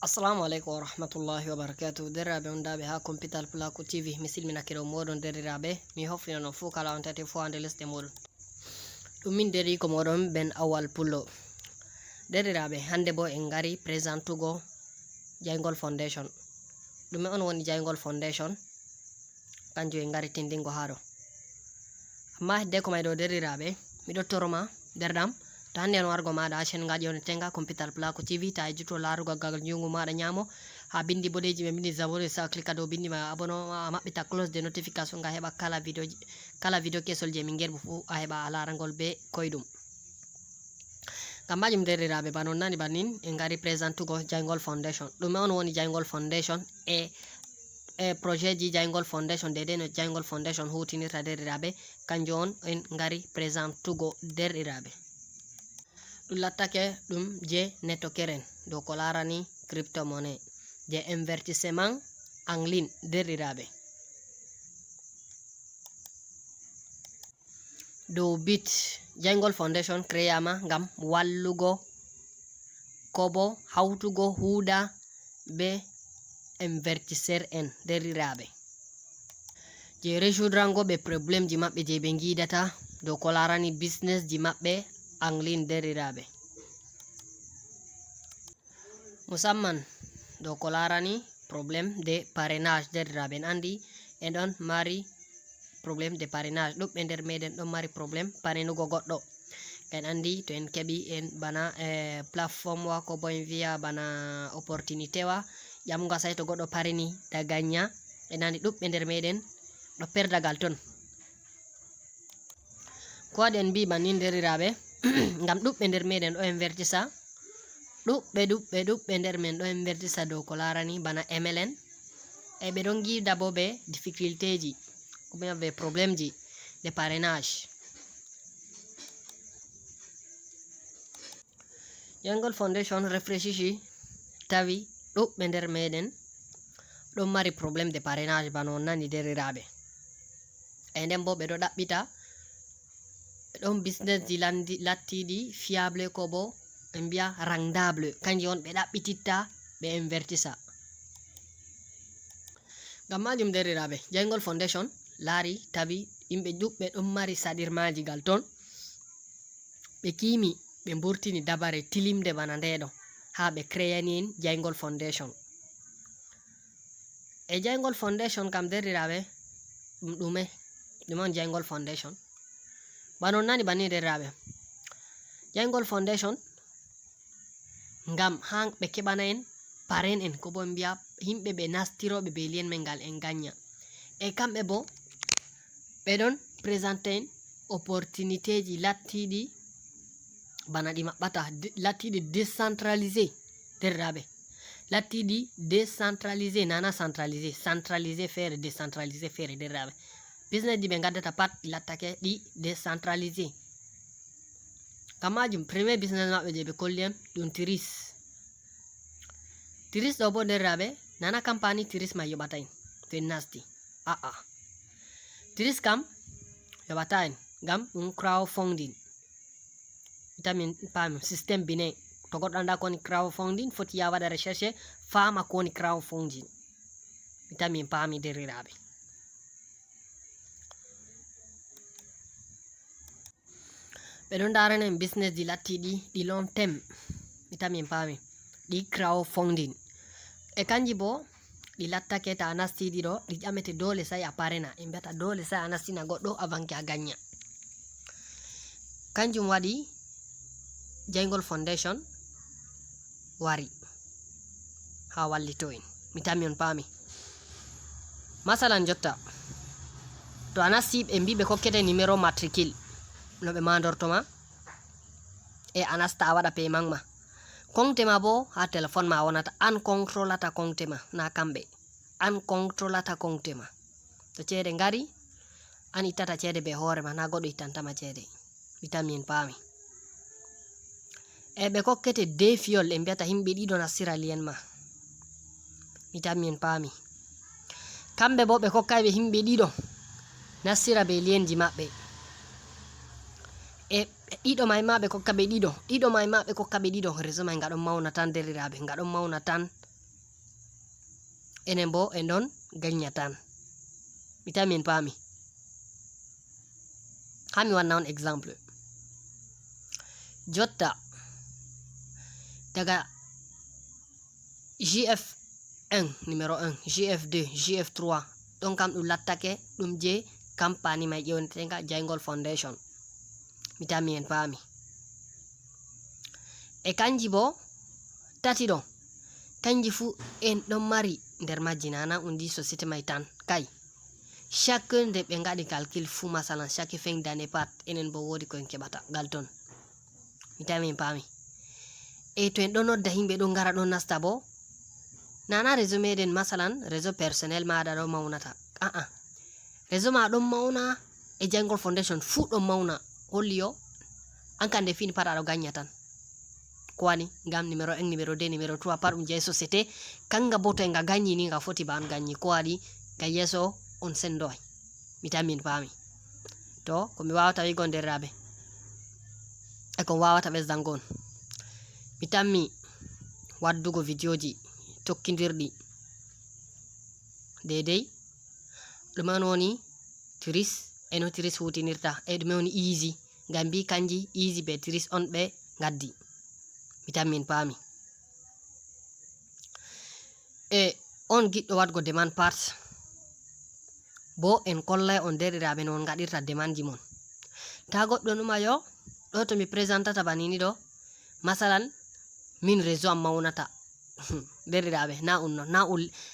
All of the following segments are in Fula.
Assalamu alaikum wa rahmatullahi wa barakatuh. Derraɓe on daɓe ha Compital Plaku TV. Mi silminakiro moɗon derriraɓe. Mi hoffina non fu kala on tati fu hande lesɗe moɗon. Ɗum min deri ko moɗon Ben Awal Pullo. Derriraɓe hande bo en gari présentugo Jaingol Foundation. Ɗume on woni Jaingol Foundation? Kanjum en gari tindingo haɗo. Amma hedde ko may ɗo derriraɓe, miɗo toroma derdam to hande on wargo maɗa ha chaine ngaji on tenga Compital Plaku TV ta ejjuto larugo gal jungo maɗa nyamo ha bindi bodeji ɓe bindi zabore sa clika dow bindi ma abono a maɓɓita close de notification ga heɓa kala video kesol je min gerbu fu a heɓa a larangol be koydum. Ngam majum derriraɓe banon nani bannin en gari présentugo Jaingol Foundation. Ɗume on woni Jaingol Foundation e projet ji Jaingol Foundation dede no Jaingol Foundation hutinirta derriraɓe kanjum on en gari présentugo derriraɓe. Ɗum lattake ɗum je netokeren dow ko larani crypto money je investissement en ligne derriraɓe dow bit. Jaingol Foundation créama ngam wallugo ko bo hautugo huuda be investisseur en derriraɓe je résoudrango ɓe probléme ji maɓɓe je ɓe gidata dow ko larani business ji maɓɓe en ligne derriraɓe, musamman dow ko larani probléme de parrainage derriraɓe. En andi en ɗon mari probléme de parrainage, ɗuɓɓe nder meɗen ɗon mari probléme parrainugo goɗɗo. En andi to en keɓi en bana plateforme wa ko bo en wiya bana opportunité wa ƴamga sai to goɗɗo parraini da gagna. En andi ɗuɓɓe nder meɗen ɗo perdagal ton. Ko waɗi en mbi bannin derriraɓe ngam ɗuɓɓe nder meɗen ɗo invertisa, ɗuɓɓe nder men ɗo invertisa dow ko larani bana MLN e ɓe ɗon gida bo be difficulté ji be probléme ji de parrainage. Jaingol Foundation réfléchishi tawi ɗuɓɓe nder meɗen ɗon mari probléme de parrainage bana on nani derriraɓe, e nden bo ɓe ɗo ɗaɓɓita ɗon business ji lattiɗi fiable ko bo en mbiya rentable, kanji on ɓe ɗaɓɓititta ɓe invertisa. Ngam majum derriraɓe Jaingol Foundation laari tawi yimɓe ɗuɓɓe ɗon mari saɗirmaji gal ton, ɓe kimi ɓe mburtini dabare tilimde bana ndeɗo ha ɓe créani en Jaingol Foundation. E Jaingol Foundation kam derriraɓe ɗum ɗume on Jaingol Foundation? Banon nani banni derriraɓe Jaingol Foundation ngam ha ɓe keɓana en parrain en ko bo en mbiya himɓe ɓe nastiroɓe be lien men ngal en gagna, e kamɓe bo ɓe ɗon présente en opportunité ji lattiɗi bana ɗi maɓɓata lattiɗi décentralisé derriraɓe, lattiɗi décentralisé nana centralisé, centralisé feere décentralisé feere derriraɓe. Business ji ɓe gaddata pat lattake ɗi décentralisé. Ngam majum premier business maɓɓe je ɓe kolli en ɗum tiris ɗo bo derriraɓe nana campani tiris mai yoɓata en to en nasti, aa tiris kam yoɓata en ngam ɗum crowdfunding. Vitamin pam système bine to goɗɗo anda ko woni crowdfunding foti ya waɗa recherche fama ko woni crowdfunding. Vitamin pami derriraɓe. Ɓe ɗon darana en business ji lattiɗi ɗi long term, vitamin pami ɗi crowdfunding, e kanji bo ɗi lattake ta a nastiɗi ɗo ɗi ƴamete dole sai a parena, en mbiyata dole sai a nastina goɗɗo avanke a gagna. Kanjum waɗi Jaingol Foundation wari ha wallito en, vitamin pami. Masalan jotta to a nasti ɓe mbi ɓe kokkete numéro matricule no ɓe mandortoma e a nasta a waɗa paiement ma, compte ma bo ha téléphone ma wonata, an controlata compte ma na kamɓe, an controlata compte ma. To cede ngari an ittata cede be hoore ma, na goɗɗo ittantama cede. Vitamin pami. E ɓe kokkete defiol, e mbiyata himɓe ɗiɗo nastira lien ma, vitamin pami. Kamɓe bo ɓe kokkaiɓe himɓe ɗiɗo nastira be lienji maɓɓe, e ɗiɗo mai ma ɓe kokka ɓe ɗiɗo mai ma ɓe kokka ɓe ɗiɗo, réseau mai nga ɗon mauna tan derriraɓe, nga ɗon mauna tan enen bo en ɗon gagna tan. Mi tawi min paami. Ha mi wanna on exemple. Jotta daga JF1 numéro 1, JF2, JF3 ɗon kam ɗum lattake ɗum je company may ƴewnetenga Jaingol Foundation. Mi tawi en paami. E kanji bo tati ɗon kanji fu en ɗon mari nder majji nana undi société may tan kai chaque nde ɓe ngaɗi calcul fu masalan chaque fin d'année pat enen bo wodi ko en keɓata gal ton. Mi tawi en paami. E to en ɗon nodda himɓe ɗon ngara ɗon nasta bo nana réseau meɗen masalan réseau personnel maɗa ɗon maunata réseau ma ɗon mauna e Jaingol Foundation fu ɗon mauna holli yo an kande fini pat aɗo gagna tan. Ko wani ngam numéro 1 numéro 2 numéro 3 pat ɗum je société kanga bo to en ga gagni ni nga foti ba an gagni ko waɗi ga yeso on sendoy. Mi tawi min paami. To ko mi wawata wigo derraɓe e ko wawata ɓesdango on mi tammi waddugo videoji tokkidirɗi dedei ɗume on woni tris e no tris hutinirta e ɗume woni easy ngam mbi kanji easy be tris on ɓe gaddi. Mi tawi min paami. E on giɗɗo wadgo demand part bo en kollay on derɗiraɓe no on gaɗirta demandji mon. Ta goɗɗo numa yo ɗo to mi présentata banini ɗo masalan min réseau am maunata derɗiraɓe na on non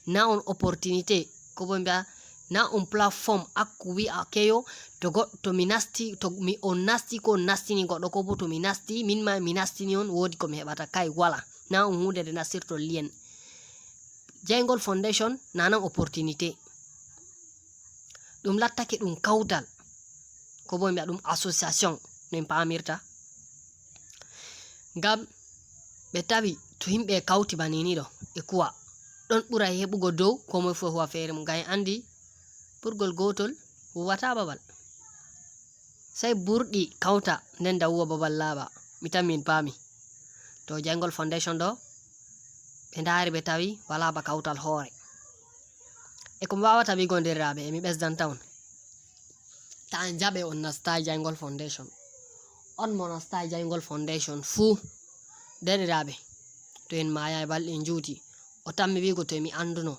na on opportunité ko bo mbiya na on platform akku wi'a keyo to mi nasti to mi on nasti ko on nastini goɗɗo ko bo to mi nasti min ma mi nastini on wodi ko mi heɓata kai wala na on hunde nde nastirto lien. Jaingol Foundation nanan opportunité ɗum lattake ɗum kawtal ko bo mbiya ɗum association no en pamirta ngam ɓe tawi to himɓe kawti banini ɗo e kuwa ɗon ɓura heɓugo dow ko moye fu huwa feere mum ngam en andi ɓurgol gotol huwata babal sai burɗi kawta nden da huwa babal laaɓa. Mi tawi min paami. To Jaingol Foundation ɗo ɓe ndari ɓe tawi wala ba kawtal hoore e ko mi wawata wigo derraɓe e mi ɓesdanta on ta an jaɓe on nasta Jaingol Foundation on mo nasta Jaingol Foundation fu derɗiraɓe to en maya e balɗe en juuti o tammi wigo to mi anduno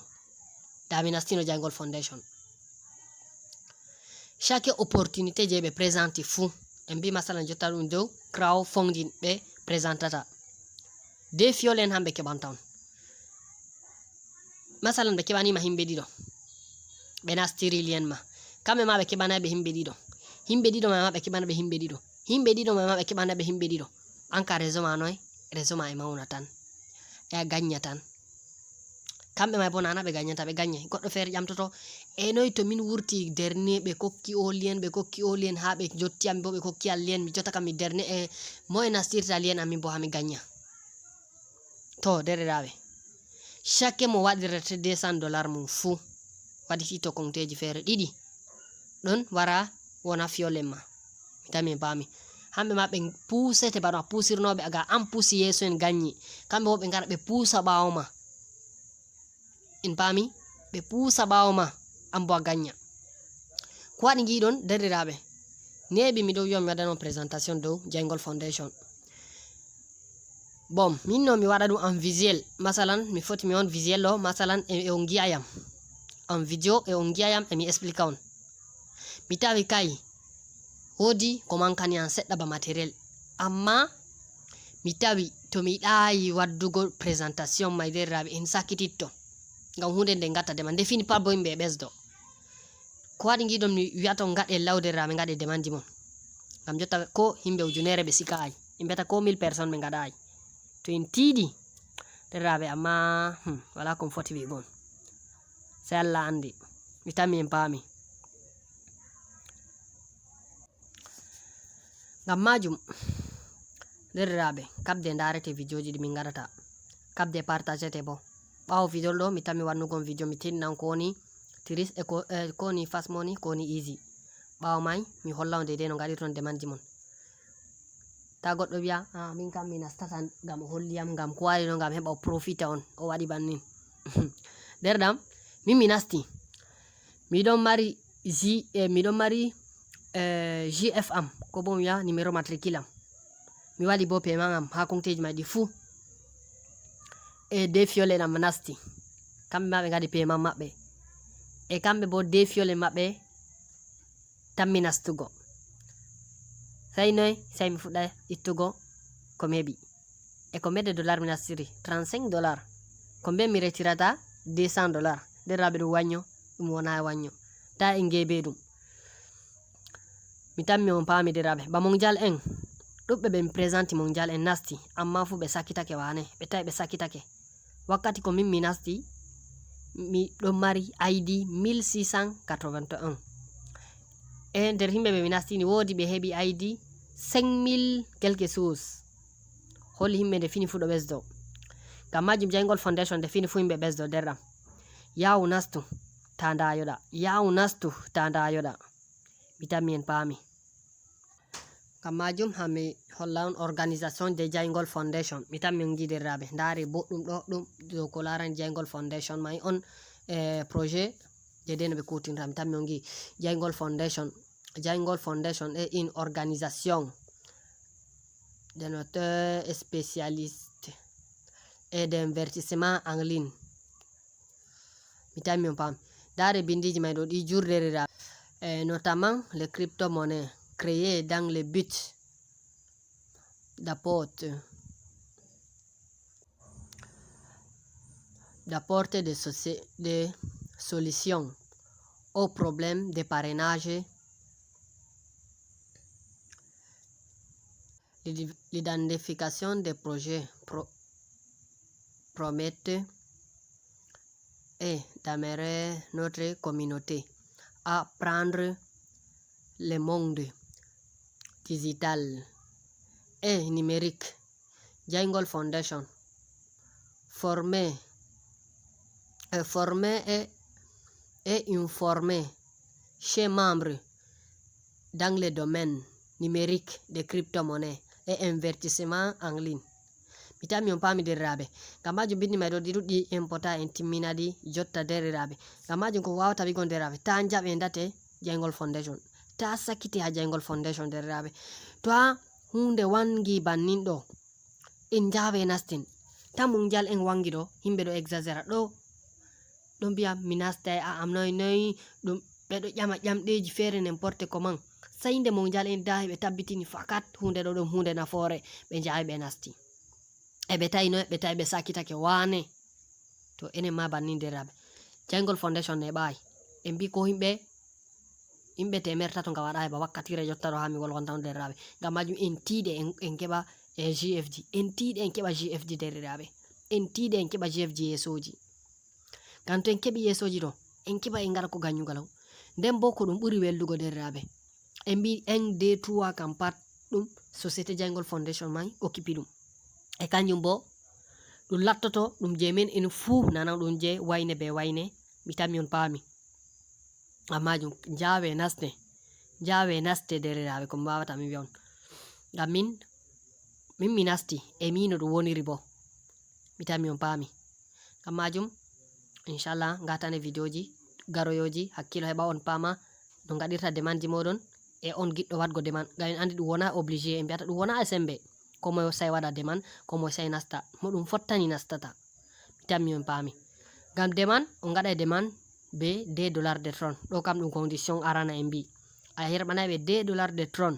da mi nastino Jaingol Foundation. Chaque opportunité je ɓe présenti fu en mbi masalan jotta ɗum dow crowdfunding ɓe présentata de fiol en hamɓe keɓanta on masalan ɓe keɓanima himɓe ɗiɗo ɓe nastiri lien ma kamɓe ma ɓe keɓanaɓe himɓe ɗiɗo ma ɓe keɓanaɓe himɓe ɗiɗo ma ɓe keɓanaɓe himɓe ɗiɗo an ka réseau ma noy réseau ma e mauna tan e a gagna tan kamɓe may bo nana ɓe gagnata ɓe gagnai goɗɗo feere ƴamtoto e noy to min wurti dernier ɓe kokki o lien ha ɓe jotti am bo ɓe kokki al lien mi jotta kam mi dernier e moye nastirta lien amin bo hami gagna. To derɗiraɓe chaque mo waɗirete $200 mum fu waɗiti to konteji feere ɗiɗi ɗon wara wona fiolen ma. Mi tawi min paami. Hamɓe ma ɓe pusete bano a pusirnoɓe aga an pusi yeso en gagni kamɓe bo ɓe ngara ɓe pusa ɓawo ma en paami ɓe pusa ɓawo ma an bo a gagna. Ko waɗi giɗon derɗiraɓe neɓi miɗo wi'a mi waɗano présentation dow Jaingol Foundation bom min no mi waɗa ɗum en visuel masalan mi foti mi on visuel ɗo masalan e on gi'ayam en vidéo e on gi'ayam e mi explica on mi tawi kai wodi ko mankani an seɗɗa ba matériel amma mi tawi to mi ɗayi waddugo présentation may derɗiraɓe en sakititto ngam hunde nde gatta dema nde fini pat bo yimɓe e ɓesdo. Ko waɗi giɗon mi wi'ata on gaɗe law derɗiraɓe gaɗe demandi mon ngam jotta ko himɓe ujunere ɓe sika ay ɓe mbiyata ko 1000 personnes ɓe gaɗa ay to en tiiɗi derɗiraɓe amma wala kon foti wigon sai Allah andi. Mi tammi en paami. Ngam majum derɗiraɓe kabde darete videoji ɗi min gaɗata kabde partagete bo ɓawo video ɗo mi tammi wannugon video mi tinnan ko woni tris e ko woni fast money ko woni easy ɓawo mai mi holla on dedei no gaɗirton demandi mon ta goɗɗo wiya min kam mi nastata ngam o holliyam ngam ko wari no ngam heɓa o profita on o waɗi bannin derɗam min mi nasti miɗon mari GF am ko bo mi wiya numéro matricule am mi waɗi bo paiement am ha compteji mai ɗi fuu e defiole ɗam nasti kamɓe ma ɓe gadi paiement maɓɓe e kamɓe bo defiole maɓɓe tammi nastugo sai noy sai mi fuɗɗa ittugo ko mi heɓi e ko mbedde dollar mi nastiri $35 ko mbe mi retirata $200 derraɓe ɗum wanyo ɗum wona wanyo ta en gebe ɗum mi tammi on pami derraɓe ba mondial en ɗuɓɓe ɓe mi présenti mondial en nasti amma fu ɓe sakitake wane ɓe tawi ɓe sakitake wakkati ko min mi nasti mi ɗon mari ID 1681 e nder himɓe ɓe mi nastini wodi ɓe heɓi ID 5000 quelque chose holli himɓe nde fini fu ɗo ɓesdo ngam majum Jangol Foundation nde fini fu himɓe ɓesdo derɗam yawu nastu ta dayoɗa yawu nastu ta dayoɗa mi tammi en paami ngam majum hami holla on organisation de Jangol Foundation mi tammi on giderraɓe ndari boɗɗum ɗo ɗum dow ko larani Jangol Foundation mai on projet je de no ɓe kutinta mi tammi on gi Jangol Foundation est une organisation de noteurs spécialistes et d'investissement en ligne mi tammi on pam dare bindiji mai ɗo ɗi jurderira notamment les crypto-monnaies créées dans le but d'apporter des solutions aux problèmes de parrainage, l'identification des projets promettent et d'améliorer notre communauté à prendre le monde digital et numérique. Jangol Foundation former et informer ses membres dans le domaine numérique des crypto-monnaies et investissement en ligne. Mi tammi on paami derraɓe ngam majum bindi mai ɗo ɗi ɗuɗɗi en pota en timminadi jotta derraɓe ngam majum ko wawata wigon derraɓe ta jaɓe ndate Jangol Foundation ta sakiti ha Jangol Foundation derraɓe to ha hunde wangi bannin ɗo en jawe nastin ta mondial en wangi ɗo himɓe ɗo exagéra ɗo ɗo mbiya mi nastai am noy ɗum ɓeɗo ƴama ƴamɗeji fere n'importe comment sai nde mondial en dahi ɓe tabbitini fakat hunde ɗo ɗum hunde nafoore ɓe jawi ɓe nasti e ɓe tawi noy ɓe tawi ɓe sakitake wane to enen ma bannin derraɓe Jangol Foundation ne ɓayi en mbi ko himɓe 100 nga waɗai ba wakkatire jotta ɗo ha mi wolwonta on derraɓe ngam majum en tiiɗe en keɓa GFG en tiiɗe en keɓa GFG derraɓe en tiiɗe en keɓa GFG yesoji ngam to en keɓi yesoji ɗo en keɓa en ngara ko ganyugal nden bo ko ɗum ɓuri wellugo derraɓe en mbi ND3 kam pat ɗum Société Jangol Foundation mai okkipi ɗum e kanjum bo ɗum lattoto ɗum je men en fuu nana ɗum je wayne be wayne mi tammi on paami amma jawe naste derraɓe ko mi wawata mi wiya on ngam min mi nasti e mino ɗum woniri bo mi tammi on paami ngam majum inchallah gatane videoji garoyoji hakkilo heɓa on paama no gaɗirta demanji moɗon e on giɗɗo wadgo deman ngam en andi ɗum wona obligé en mbiyata ɗum wona sembe komoyo sai waɗa deman komoyo sai nasta mo ɗum fottani nastata mi tammi on paami ngam deman on gaɗai deman be $2 de tron ɗo kam ɗum condition arana en mbi a herɓanai ɓe $2 de tron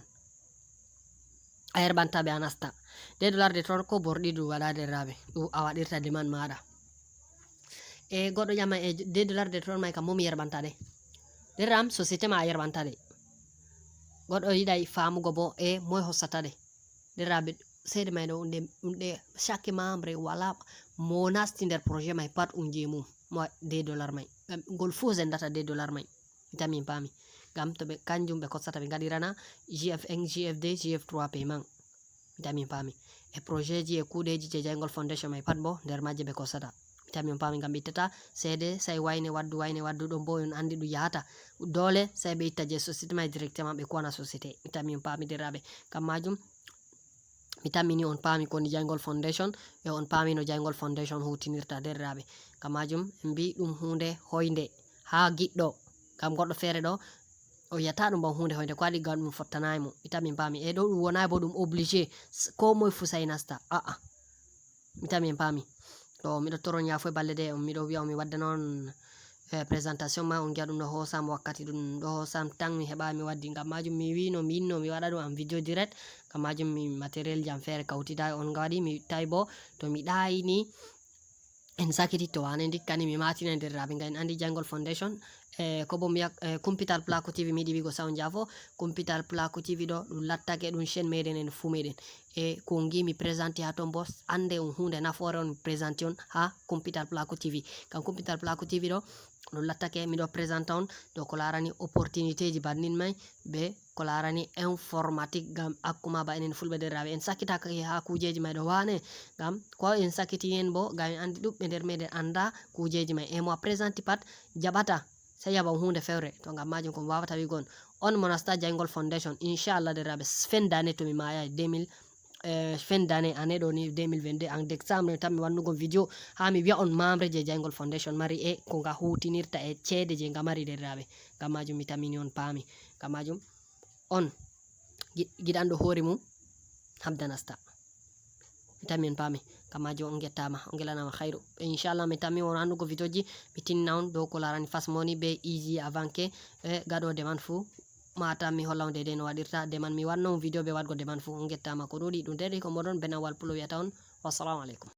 a herɓanta ɓe a nasta $2 de tron ko borɗi ɗum waɗa derraɓe ɗum a waɗirta deman maɗa e goɗɗo ƴama e $2 de tron mai kam momi yerɓantaɗe derram société ma a yerɓantaɗe goɗɗo yiɗai famugo bo e moy hossataɗe derraɓe seede mai ɗo ɗe chaque membre wala mo nasti nder projet mai pat je mum mo $2 mai ngam ngol fu sendata $2 mai mi tammi paami ngam to ɓe kanjum ɓe kossata ɓe gaɗirana GFN GFD GF3 paiement mi tammi paami e projet ji e kuɗeji je Jangol Foundation mai pat bo nder majje ɓe kossata mi tammi on paami ngam ɓe ittata seede sai wayne waddu ɗon bo on andi ɗum yahata dole sai ɓe itta je société mai directement ɓe kuwana société mi tammi on paami derraɓe ngam majum mi tammini on paami ko ni Jangol Foundation e on paami no Jangol Foundation hutinirta derraɓe kamajum en mbi ɗum hunde hoynde ha giɗɗo gam goɗɗo feere ɗo o yata ɗum ban hunde hoynde ko waɗi gam ɗum fottanayi mo mi tammi en paami e ɗo ɗum wonai bo ɗum obligé ko moye fu sai nasta mi tammi en paami to miɗo toron yafo e balɗe de on miɗo wiya on mi wadda non présentation ma on giya ɗum ɗo hosam wakkati ɗum ɗo hosam tan mi heɓa mi waddi gam majum mi wino mi yinno mi waɗa ɗum am vidéo direct gam majum mi matériel jam feere kawtida on gawaɗi mi tawi bo to mi ɗayini en sakiti to wane dikkani mi matina derraɓe ngam en andi Jangol Foundation ko bo miya Kumpital Placo TV mi yiɗi wigo sa on jafo Kumpital Placo TV ɗo ɗum lattake ɗum chaîne meɗen en fu meɗen e ko gi mi présenté ha ton bo ande on hunde nafoore on mi présenté on ha Kumpital Placo TV gam Kumpital Placo TV ɗo ɗum lattake miɗo présenta on dow ko larani opportunité ji bannin may be ko larani informatique gam akkuma ba enen fulɓe derraɓe en sakkitaka ha kujeji may ɗo wane gam ko en sakkiti hen bo gam en andi ɗuɓɓe nder meɗen anda kujeji may e mo a présenti pat jaɓata sai yaɓan hunde fewre to gam majum ko wawata wigon on mo nasta Jangol Foundation inchallah derraɓe fendane to mi mayai 2000 fendane ane ɗo ni 2022 en décembre tan mi wannugo vidéo ha mi wiya on membre je Jangol Foundation mari e ko nga hutinirta e ceede je nga mari derraɓe gam majum mi tammini on paami gam majum on giɗanɗo hoore mum habda nasta mi tammi on paami gam majum on gettama on gelanama khairu inchallah mi tammi on annugo vidéo ji mi tinna on dow ko larani fast money be easy avanke e gaɗode man fu mata mi holla on dede no waɗirta de man mi wanna on vidéo be waɗgo de man fu on gettama ko ɗuɗi ɗum dedi ko moɗon Ben Awal Pulo wiyata on wassalamu aleykum.